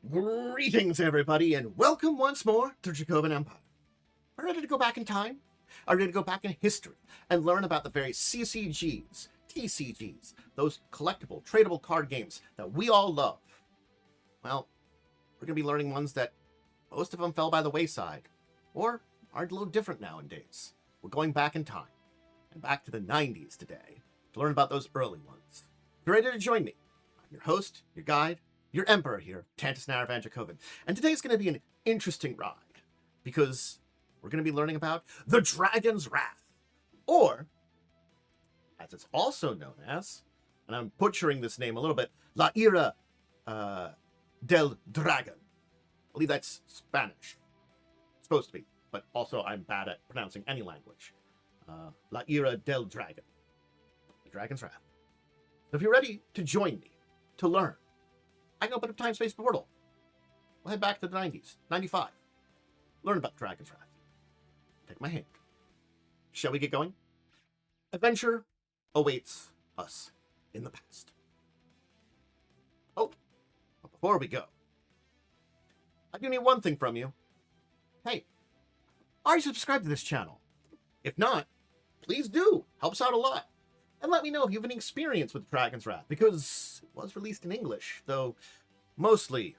Greetings, everybody, and welcome once more to Dracovin Empire. Are you ready to go back in time? Are you ready to go back in history and learn about the various CCGs, TCGs, those collectible, tradable card games that we all love? Well, we're going to be learning ones that most of them fell by the wayside, or are a little different nowadays. We're going back in time, and back to the 90s today, to learn about those early ones. If you're ready to join me, I'm your host, your guide, your emperor here, Tantus Ira Del Dragon, and today's going to be an interesting ride, because we're going to be learning about the Dragon's Wrath, or, as it's also known as, and I'm butchering this name a little bit, La Ira Del Dragon. I believe that's Spanish. It's supposed to be, but also I'm bad at pronouncing any language. La Ira Del Dragon. The Dragon's Wrath. So if you're ready to join me, to learn, I can open up time-space portal. We'll head back to the 90s, 95. Learn about Dragon's Wrath. Take my hand. Shall we get going? Adventure awaits us in the past. Oh, but before we go, I do need one thing from you. Hey, are you subscribed to this channel? If not, please do. Helps out a lot. And let me know if you have any experience with Dragon's Wrath, because it was released in English, though mostly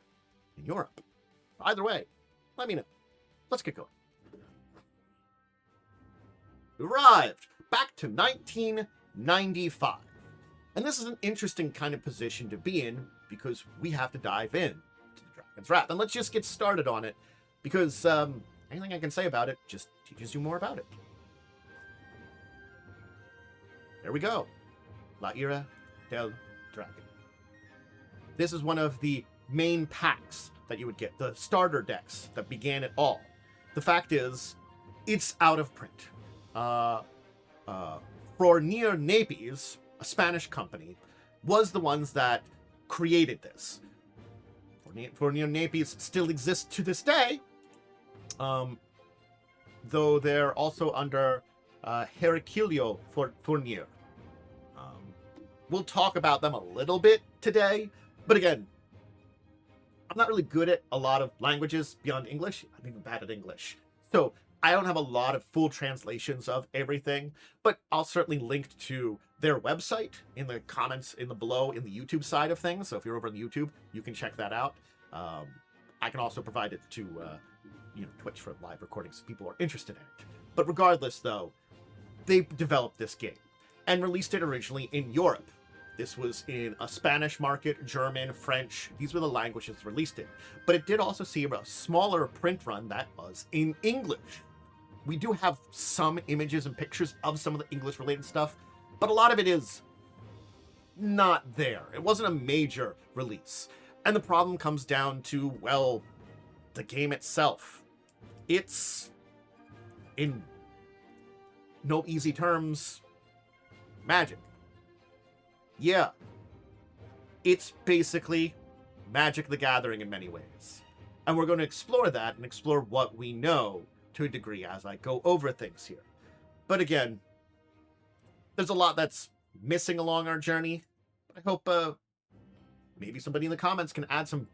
in Europe. Either way, let me know. Let's get going. We arrived back to 1995. And this is an interesting kind of position to be in, because we have to dive in to the Dragon's Wrath. And let's just get started on it, because anything I can say about it just teaches you more about it. There we go. La Ira Del Dragon. This is one of the main packs that you would get, the starter decks that began it all. The fact is, it's out of print. Fournier Nappies, a Spanish company, was the ones that created this. Fournier Nappies still exists to this day, though they're also under Heraclio Fournier. We'll talk about them a little bit today, but again, I'm not really good at a lot of languages beyond English. I'm even bad at English. So I don't have a lot of full translations of everything, but I'll certainly link to their website in the comments in the below in the YouTube side of things. So if you're over on YouTube, you can check that out. I can also provide it to Twitch for live recordings if people are interested in it. But regardless, though, they developed this game and released it originally in Europe. This was in a Spanish market, German, French. These were the languages released in. But it did also see a smaller print run that was in English. We do have some images and pictures of some of the English-related stuff, but a lot of it is not there. It wasn't a major release. And the problem comes down to, well, the game itself. It's, in no easy terms, magic. Yeah, it's basically Magic the Gathering in many ways. And we're going to explore that and explore what we know to a degree as I go over things here. But again, there's a lot that's missing along our journey. I hope maybe somebody in the comments can add some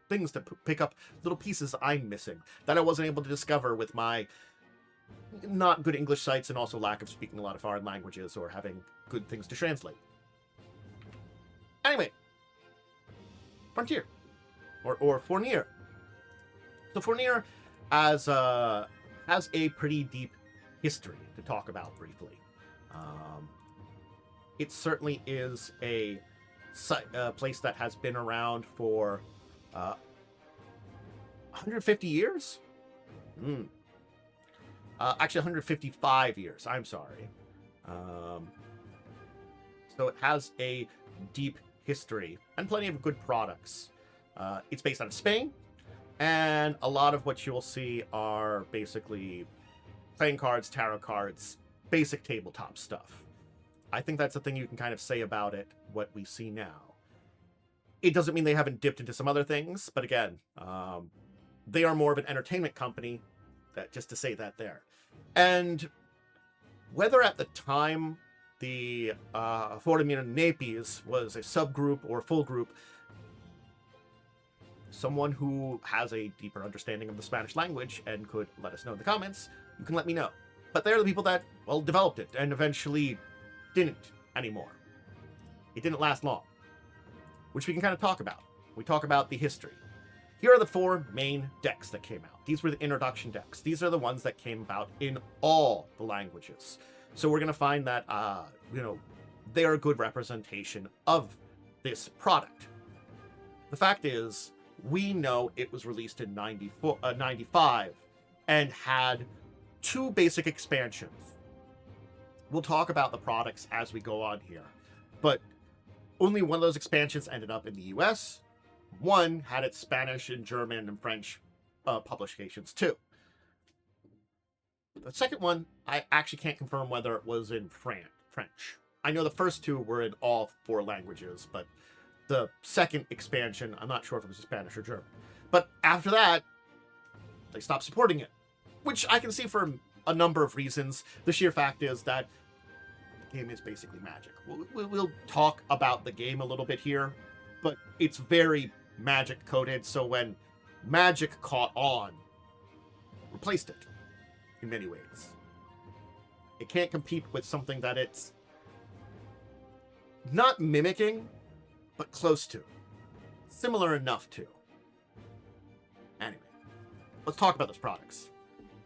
things to pick up little pieces I'm missing that I wasn't able to discover with my not good English sites and also lack of speaking a lot of foreign languages or having good things to translate. Anyway, Frontier, or Fournier. So Fournier has a pretty deep history to talk about briefly. It certainly is a place that has been around for 150 years? Actually, 155 years. I'm sorry. So it has a deep history and plenty of good products. It's based out of Spain, and a lot of what you'll see are basically playing cards, tarot cards, basic tabletop stuff. I think that's the thing you can kind of say about it, what we see now. It doesn't mean they haven't dipped into some other things, but again, they are more of an entertainment company, that just to say that there. And whether at the time the Fournier Nappies was a subgroup or full group, someone who has a deeper understanding of the Spanish language and could let us know in the comments, you can let me know. But they're the people that, well, developed it and eventually didn't anymore. It didn't last long, which we can kind of talk about. We talk about the history. Here are the 4 main decks that came out. These were the introduction decks. These are the ones that came about in all the languages. So we're going to find that, they are a good representation of this product. The fact is, we know it was released in 95 and had 2 basic expansions. We'll talk about the products as we go on here, but only one of those expansions ended up in the US. One had its Spanish and German and French publications too. The second one, I actually can't confirm whether it was in French. I know the first 2 were in all 4 languages, but the second expansion, I'm not sure if it was Spanish or German. But after that, they stopped supporting it, which I can see for a number of reasons. The sheer fact is that the game is basically Magic. We'll talk about the game a little bit here, but it's very Magic coded, so when Magic caught on, replaced it in many ways. It can't compete with something that it's not mimicking, but close to. Similar enough to. Anyway, let's talk about those products.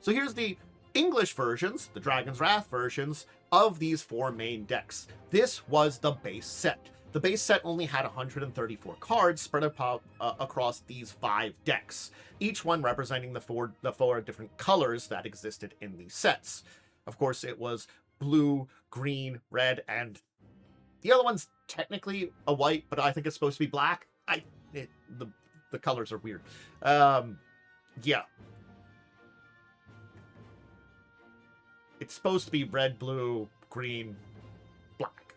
So here's the English versions, the Dragon's Wrath versions, of these 4 main decks. This was the base set. The base set only had 134 cards spread across these 5 decks, each one representing the four different colors that existed in these sets. Of course, it was blue, green, red, and the other one's technically a white, but I think it's supposed to be black. The colors are weird. Yeah. It's supposed to be red, blue, green, black,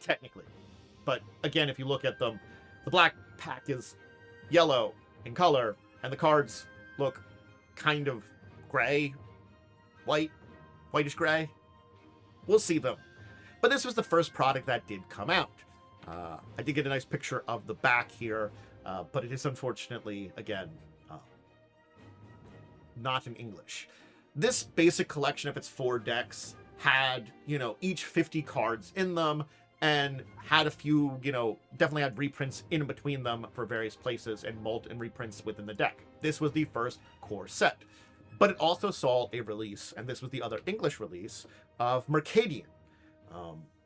technically. But again, if you look at them, the black pack is yellow in color, and the cards look kind of gray, whitish gray. We'll see them. But this was the first product that did come out. I did get a nice picture of the back here, but it is unfortunately, again, not in English. This basic collection of its 4 decks had, each 50 cards in them, and had a few, definitely had reprints in between them for various places and reprints within the deck. This was the first core set. But it also saw a release, and this was the other English release, of Mercadian.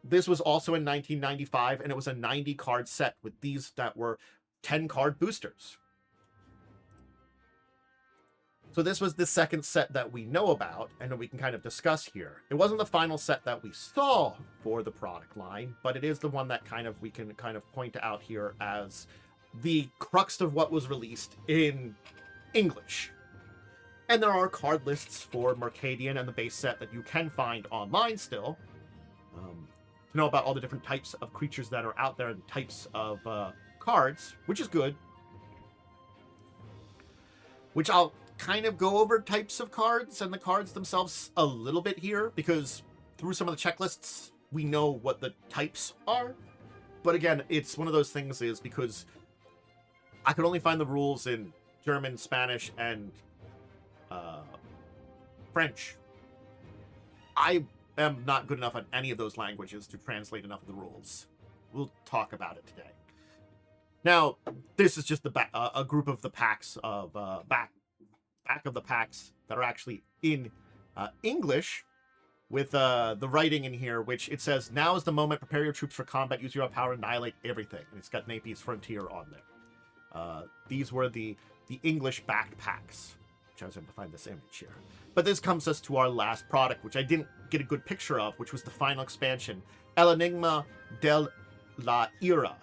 This was also in 1995, and it was a 90-card set with these that were 10-card boosters. So this was the second set that we know about, and that we can kind of discuss here. It wasn't the final set that we saw for the product line, but it is the one that we can kind of point out here as the crux of what was released in English. And there are card lists for Mercadian and the base set that you can find online still. To know about all the different types of creatures that are out there and types of cards, which is good. Which I'll kind of go over types of cards and the cards themselves a little bit here, because through some of the checklists, we know what the types are. But again, it's one of those things is because I could only find the rules in German, Spanish, and French. I am not good enough at any of those languages to translate enough of the rules. We'll talk about it today. Now, this is just a group of the packs of back of the packs that are actually in English, with the writing in here, which it says, "Now is the moment. Prepare your troops for combat. Use your power. Annihilate everything." And it's got Napier's Frontier on there. These were the English backed packs, which I was able to find this image here. But this comes us to our last product, which I didn't get a good picture of, which was the final expansion, El Enigma de la Ira,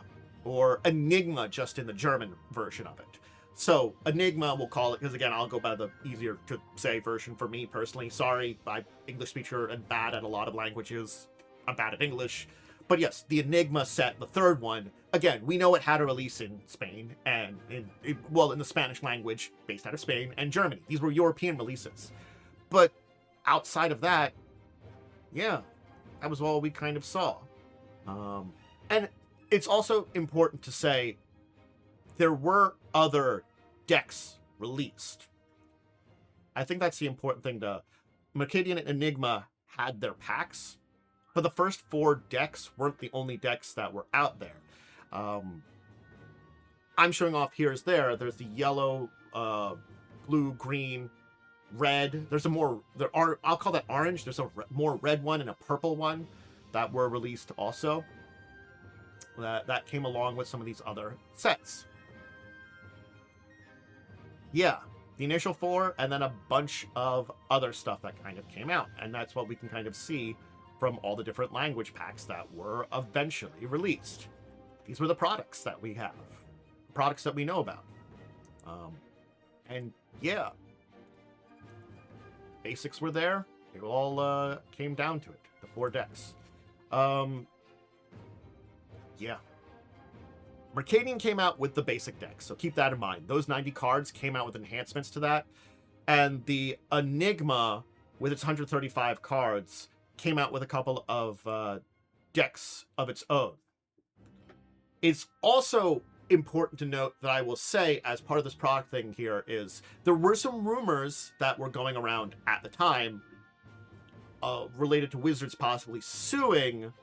or Enigma just in the German version of it. So, Enigma, we'll call it, because again, I'll go by the easier to say version for me personally. Sorry, I'm English speaker and bad at a lot of languages. I'm bad at English. But yes, the Enigma set, the third one, again, we know it had a release in Spain and in the Spanish language, based out of Spain and Germany. These were European releases. But outside of that, yeah, that was all we kind of saw. And it's also important to say there were other decks released. I think that's the important thing to... Mercadian and Enigma had their packs, but the first 4 decks weren't the only decks that were out there. I'm showing off here's there. There's the yellow, blue, green, red. There's a more... I'll call that orange. There's a more red one and a purple one that were released also. That came along with some of these other sets. Yeah, the initial 4, and then a bunch of other stuff that kind of came out. And that's what we can kind of see from all the different language packs that were eventually released. These were the products that we have. Products that we know about. And yeah. Basics were there. It all came down to it. The 4 decks. Yeah. Mercadian came out with the basic deck, so keep that in mind. Those 90 cards came out with enhancements to that. And the Enigma, with its 135 cards, came out with a couple of decks of its own. It's also important to note that I will say, as part of this product thing here, is there were some rumors that were going around at the time related to Wizards possibly suing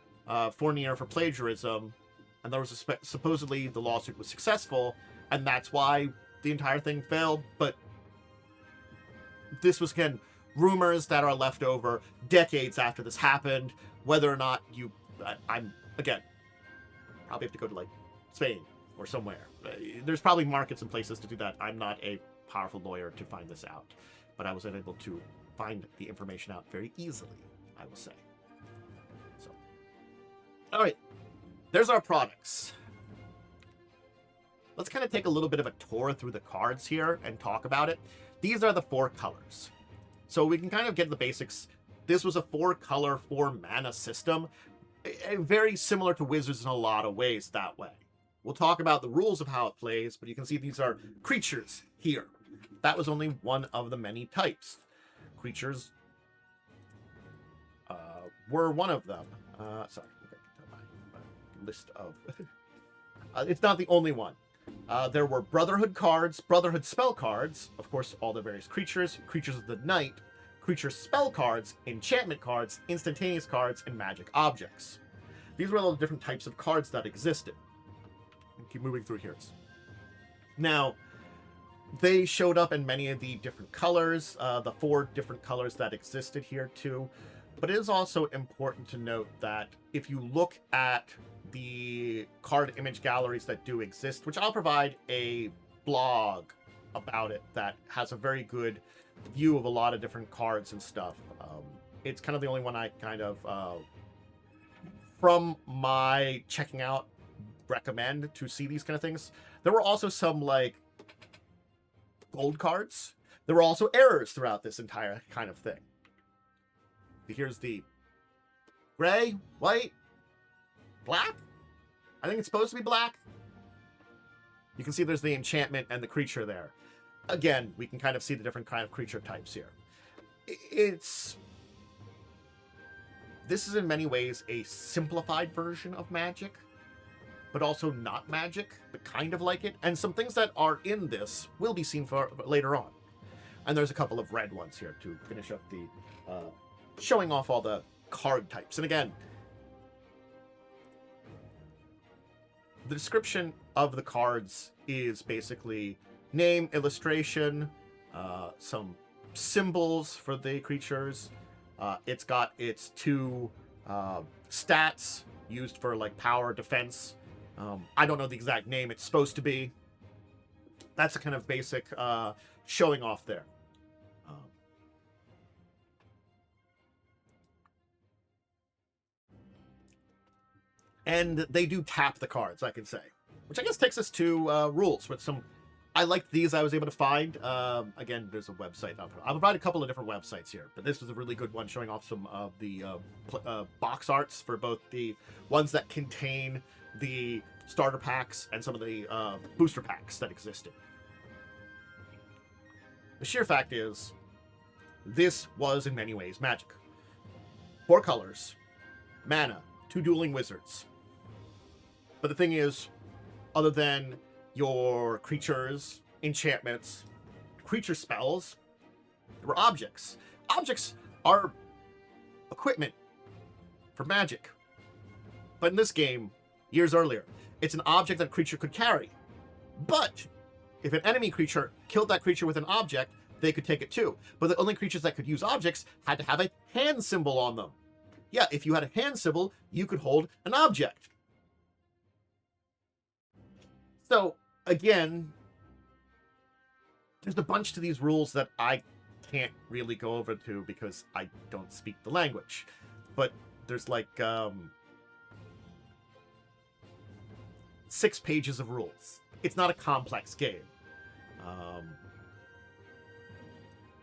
Fournier for plagiarism. And there was supposedly the lawsuit was successful, and that's why the entire thing failed. But this was, again, rumors that are left over decades after this happened. Whether or not I'm, again, probably have to go to, like, Spain or somewhere. There's probably markets and places to do that. I'm not a powerful lawyer to find this out. But I was able to find the information out very easily, I will say. So, all right. There's our products. Let's kind of take a little bit of a tour through the cards here and talk about it. These are the 4 colors. So we can kind of get the basics. This was a 4-color, 4-mana system. Very similar to Wizards in a lot of ways that way. We'll talk about the rules of how it plays, but you can see these are creatures here. That was only one of the many types. Creatures were one of them. Sorry. List of it's not the only one. There were Brotherhood cards, Brotherhood spell cards, of course, all the various creatures, creatures of the night, creature spell cards, enchantment cards, instantaneous cards, and magic objects. These were all the different types of cards that existed. Keep moving through here. Now, they showed up in many of the different colors, the 4 different colors that existed here too. But it is also important to note that if you look at the card image galleries that do exist, which I'll provide a blog about it that has a very good view of a lot of different cards and stuff. It's kind of the only one I kind of, from my checking out, recommend to see these kind of things. There were also some, like, gold cards. There were also errors throughout this entire kind of thing. Here's the gray, white, black? I think it's supposed to be black. You can see there's the enchantment and the creature there. Again, we can kind of see the different kind of creature types here. This is in many ways a simplified version of Magic, but also not Magic, but kind of like it. And some things that are in this will be seen for later on. And there's a couple of red ones here to finish up the showing off all the card types. And again, the description of the cards is basically name, illustration, some symbols for the creatures. It's got its 2 stats used for, like, power, defense. I don't know the exact name it's supposed to be. That's a kind of basic showing off there. And they do tap the cards, I can say. Which I guess takes us to rules with some... I liked these I was able to find. Again, there's a website. I'll provide a couple of different websites here. But this was a really good one showing off some of the box arts for both the ones that contain the starter packs and some of the booster packs that existed. The sheer fact is, this was in many ways Magic. 4 colors, mana, 2 dueling wizards. But the thing is, other than your creatures enchantments, creature spells, there were objects. Objects are equipment for magic. But in this game, years earlier, it's an object that a creature could carry. But if an enemy creature killed that creature with an object, they could take it too. But the only creatures that could use objects had to have a hand symbol on them. Yeah, if you had a hand symbol, you could hold an object. So, again, there's a bunch to these rules that I can't really go over to because I don't speak the language. But there's like 6 pages of rules. It's not a complex game.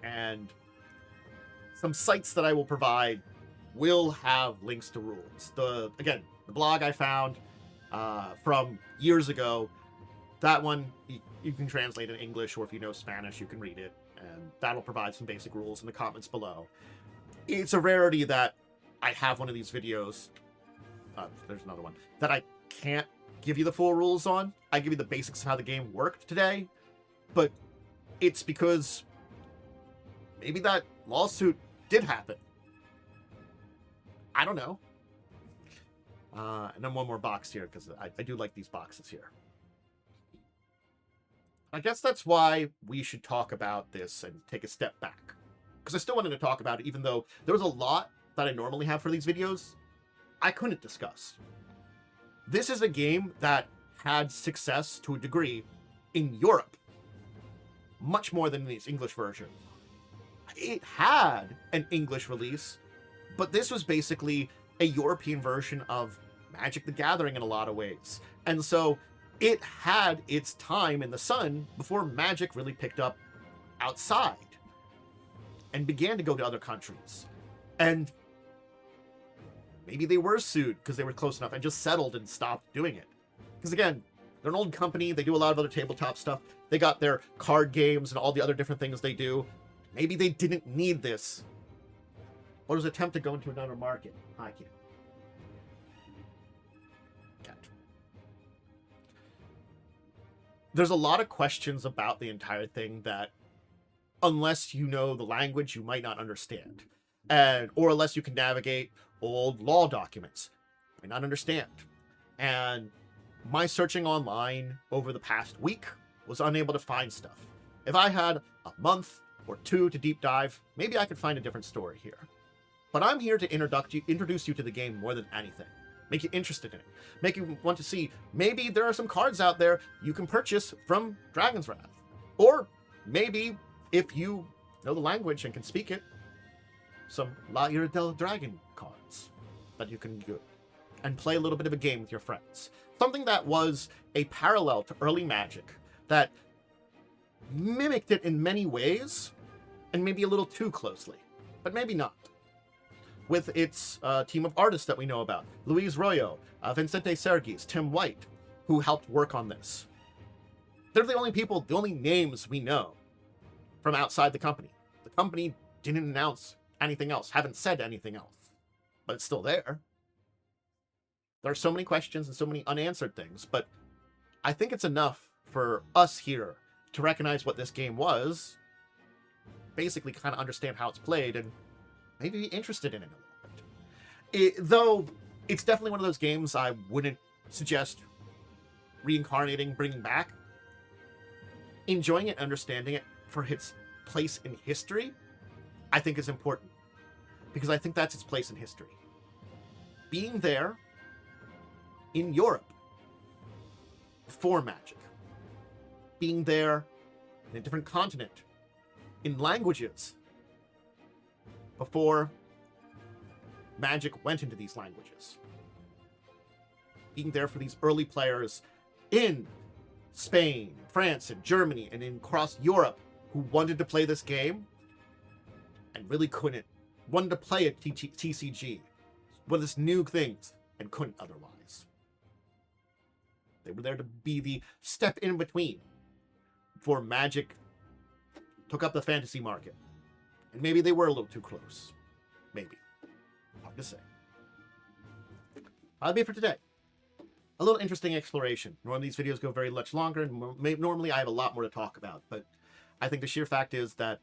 And some sites that I will provide will have links to rules. Again, the blog I found from years ago, that one you can translate in English, or if you know Spanish, you can read it, and that'll provide some basic rules in the comments below. It's a rarity that I have one of these videos. There's another one that I can't give you the full rules on. I give you the basics of how the game worked today, but it's because maybe that lawsuit did happen. I don't know. And then one more box here, because I do like these boxes here. I guess that's why we should talk about this and take a step back. Because I still wanted to talk about it, even though there was a lot that I normally have for these videos I couldn't discuss. This is a game that had success to a degree in Europe. Much more than in its English version. It had an English release, but this was basically a European version of Magic the Gathering in a lot of ways. And so it had its time in the sun before Magic really picked up outside and began to go to other countries. And maybe they were sued because they were close enough and just settled and stopped doing it. Because again, they're an old company. They do a lot of other tabletop stuff. They got their card games and all the other different things they do. Maybe they didn't need this. Or was attempt to go into another market. I can't. There's a lot of questions about the entire thing that, unless you know the language, you might not understand. Or unless you can navigate old law documents, you might not understand. And my searching online over the past week was unable to find stuff. If I had a month or 2 to deep dive, maybe I could find a different story here. But I'm here to introduce you to the game more than anything. Make you interested in it. Make you want to see, maybe there are some cards out there you can purchase from Dragon's Wrath. Or maybe, if you know the language and can speak it, some Ira Del Dragon cards that you can do and play a little bit of a game with your friends. Something that was a parallel to early Magic, that mimicked it in many ways, and maybe a little too closely, but maybe not. With its team of artists that we know about, Luis Royo, Vicente Sergis, Tim White, who helped work on this. They're the only people, the only names we know from outside the company. The company didn't announce anything else, haven't said anything else, but it's still there. There are so many questions and so many unanswered things, but I think it's enough for us here to recognize what this game was, basically kind of understand how it's played, and maybe be interested in it a little bit. Though it's definitely one of those games I wouldn't suggest reincarnating, bringing back. Enjoying it, understanding it for its place in history, I think is important. Because I think that's its place in history. Being there in Europe for Magic. Being there in a different continent, in languages, before Magic went into these languages. Being there for these early players in Spain, France, and Germany, and across Europe who wanted to play this game and really couldn't. Wanted to play a TCG. One of this new things and couldn't otherwise. They were there to be the step in between before Magic took up the fantasy market. And maybe they were a little too close. Maybe. Hard to say. That'll be it for today. a little interesting exploration. Normally these videos go very much longer, and normally I have a lot more to talk about, but I think the sheer fact is that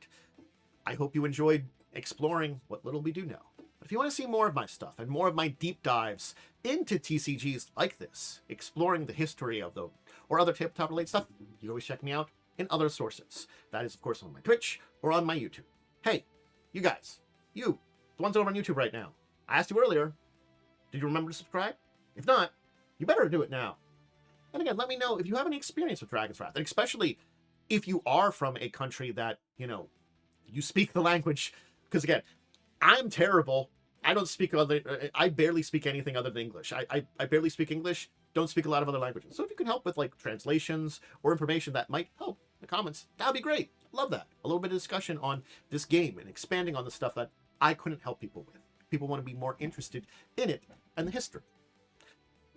I hope you enjoyed exploring what little we do know. But if you want to see more of my stuff and more of my deep dives into TCGs like this, exploring the history of them or other tabletop-related stuff, you can always check me out in other sources. That is, of course, on my Twitch or on my YouTube. Hey, you guys, you, the ones over on YouTube right now, I asked you earlier, did you remember to subscribe? If not, you better do it now. And again, let me know if you have any experience with Dragon's Wrath, and especially if you are from a country that, you know, you speak the language, because again, I'm terrible. I don't speak I barely speak anything other than English. I barely speak English, don't speak a lot of other languages. So if you can help with like translations or information that might help in the comments, that'd be great. Love that. A little bit of discussion on this game and expanding on the stuff that I couldn't help people with. People want to be more interested in it and the history.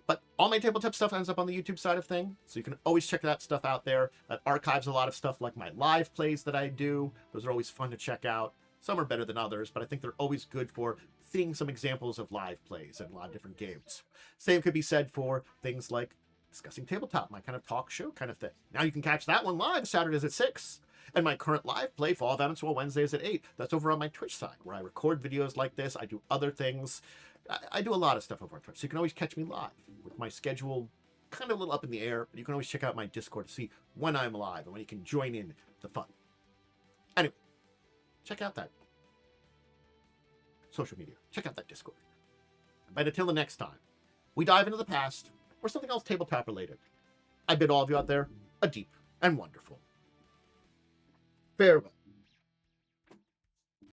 But all my tabletop stuff ends up on the YouTube side of things, so you can always check that stuff out there. That archives a lot of stuff like my live plays that I do. Those are always fun to check out. Some are better than others, but I think they're always good for seeing some examples of live plays and a lot of different games. Same could be said for things like discussing tabletop, my kind of talk show kind of thing. Now you can catch that one live Saturdays at 6. And my current live play, Fall of Avanswell, Wednesdays at 8. That's over on my Twitch side, where I record videos like this. I do other things. I do a lot of stuff over on Twitch, so you can always catch me live with my schedule kind of a little up in the air. But you can always check out my Discord to see when I'm live and when you can join in the fun. Anyway, check out that social media. Check out that Discord. But until the next time, we dive into the past or something else tabletop related. I bid all of you out there a deep and wonderful farewell.